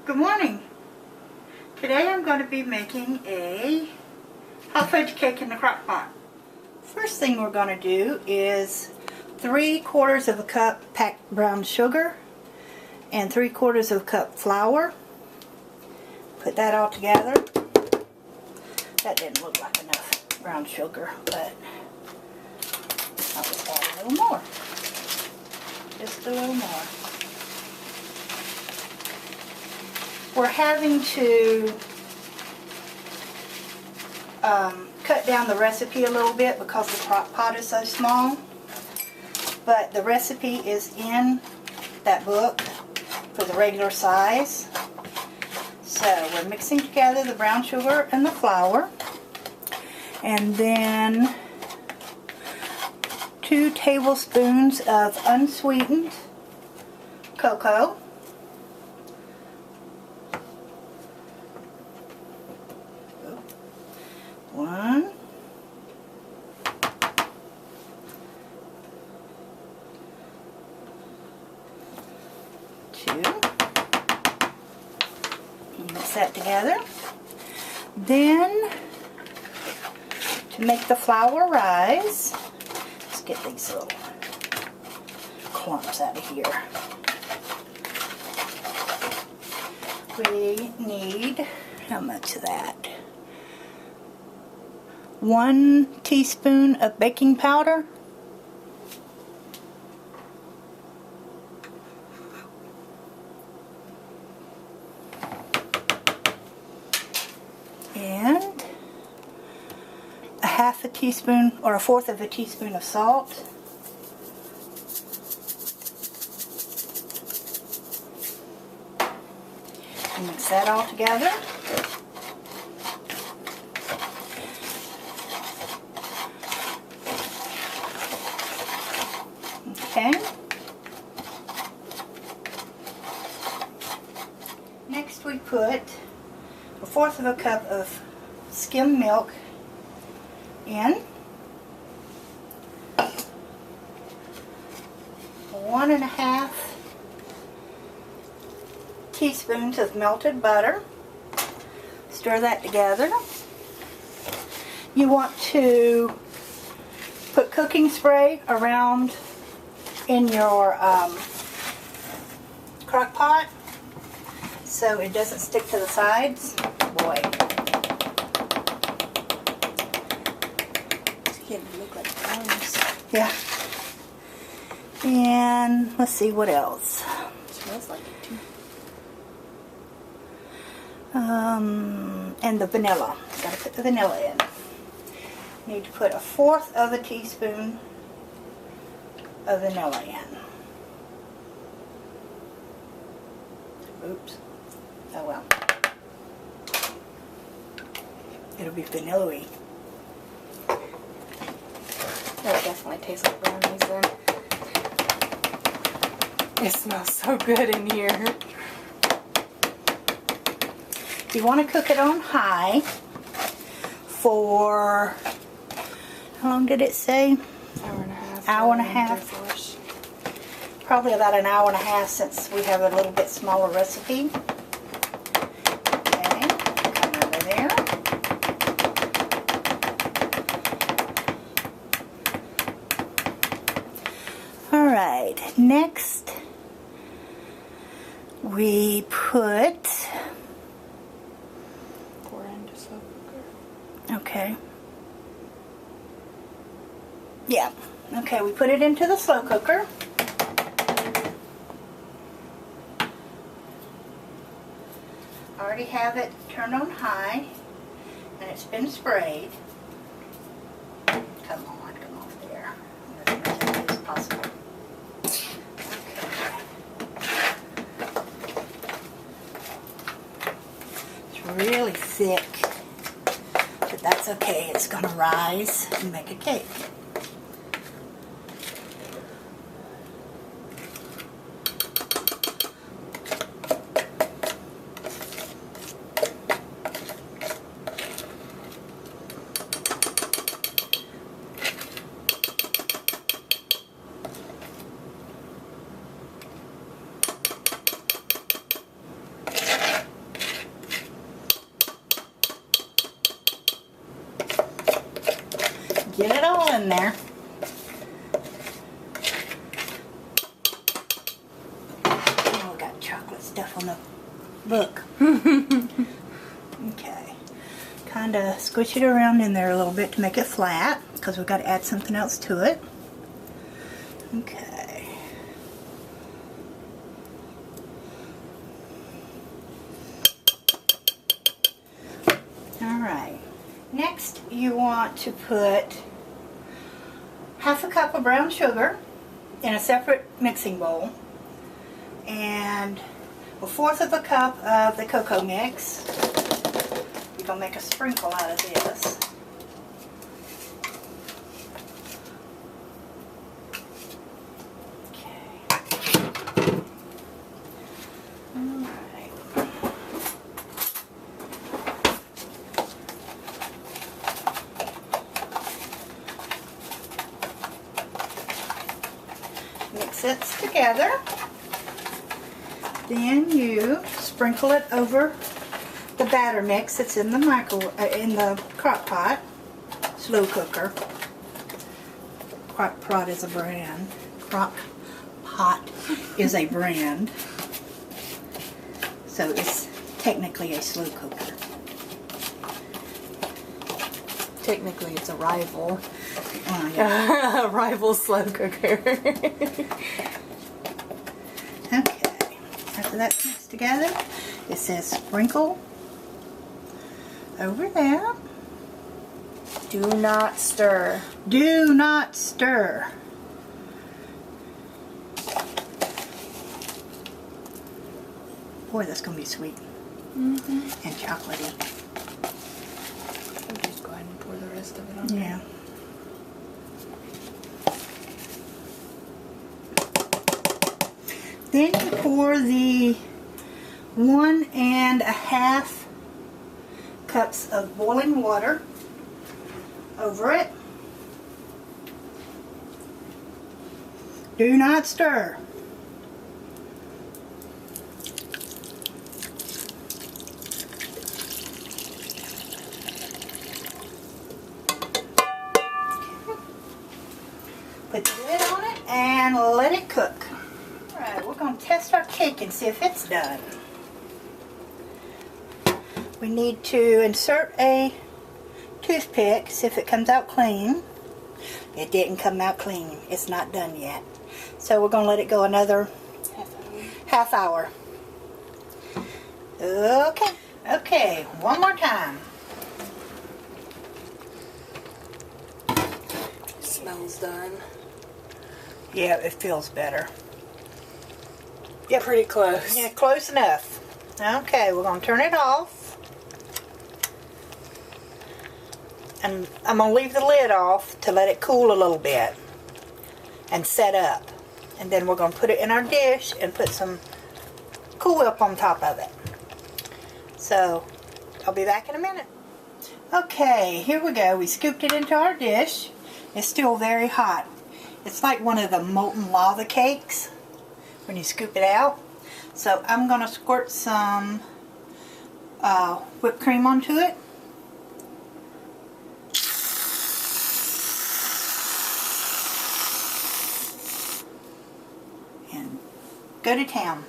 Good morning. Today I'm going to be making a hot fudge cake in the crock pot. First thing we're going to do is 3/4 of a cup packed brown sugar and 3/4 of a cup flour. Put that all together. That didn't look like enough brown sugar, but I'll just add a little more. Just a little more. We're having to cut down the recipe a little bit because the crock pot is so small, but the recipe is in that book for the regular size. So we're mixing together the brown sugar and the flour, and then 2 tablespoons of unsweetened cocoa. One, 2, mix that together. Then, to make the flour rise, let's get these little clumps out of here. We need, how much of that? 1 teaspoon of baking powder, and a 1/2 teaspoon or 1/4 of a teaspoon of salt. Mix that all together. Okay. Next we put 1/4 of a cup of skim milk in, 1.5 teaspoons of melted butter. Stir that together. You want to put cooking spray around in your crock pot so it doesn't stick to the sides. Boy, it's getting to look like brownies. Yeah. And let's see what else. It smells like it too. And the vanilla. Gotta put the vanilla in. Need to put 1/4 of a teaspoon of vanilla in. Oops. Oh well. It'll be vanilla-y. That definitely tastes like brownies then. It smells so good in here. You want to cook it on high for, how long did it say? Hour and a half. Hour and a half. Probably about an hour and a half since we have a little bit smaller recipe. Okay, come over there. Alright, next we put, Pour into slow cooker. okay. Yeah, okay, we put it into the slow cooker. I already have it turned on high, and it's been sprayed. Come on there. As much as possible. Okay. It's really thick, but that's okay. It's going to rise and make a cake. on the book. Okay. Kind of squish it around in there a little bit to make it flat, because we've got to add something else to it. Okay. Alright. Next you want to put half a cup of brown sugar in a separate mixing bowl and 1/4 of a cup of the cocoa mix. You're going to make a sprinkle out of this. Mix it together. Then you sprinkle it over the batter mix that's in the in the crock pot, slow cooker. Crock pot is a brand. Crock pot is a brand. So it's technically a slow cooker. Technically, it's a rival. Yeah. A rival slow cooker. Okay. After that's mixed together, it says sprinkle over there. Do not stir. Do not stir. Boy, that's going to be sweet. And chocolatey. I'll just go ahead and pour the rest of it on. Yeah. Then you pour the 1½ cups of boiling water over it. Do not stir. Put the lid on it and let it cook. Alright, we're going to test our cake and see if it's done. We need to insert a toothpick, see if it comes out clean. It didn't come out clean. It's not done yet. So we're going to let it go another half hour. Okay. Okay, one more time. Smells done. Yeah, it feels better. Yeah, pretty close. Yeah, close enough. Okay, we're going to turn it off. And I'm going to leave the lid off to let it cool a little bit and set up. And then we're going to put it in our dish and put some Cool Whip on top of it. So, I'll be back in a minute. Okay, here we go. We scooped it into our dish. It's still very hot. It's like one of the molten lava cakes when you scoop it out. So I'm going to squirt some whipped cream onto it. And go to town.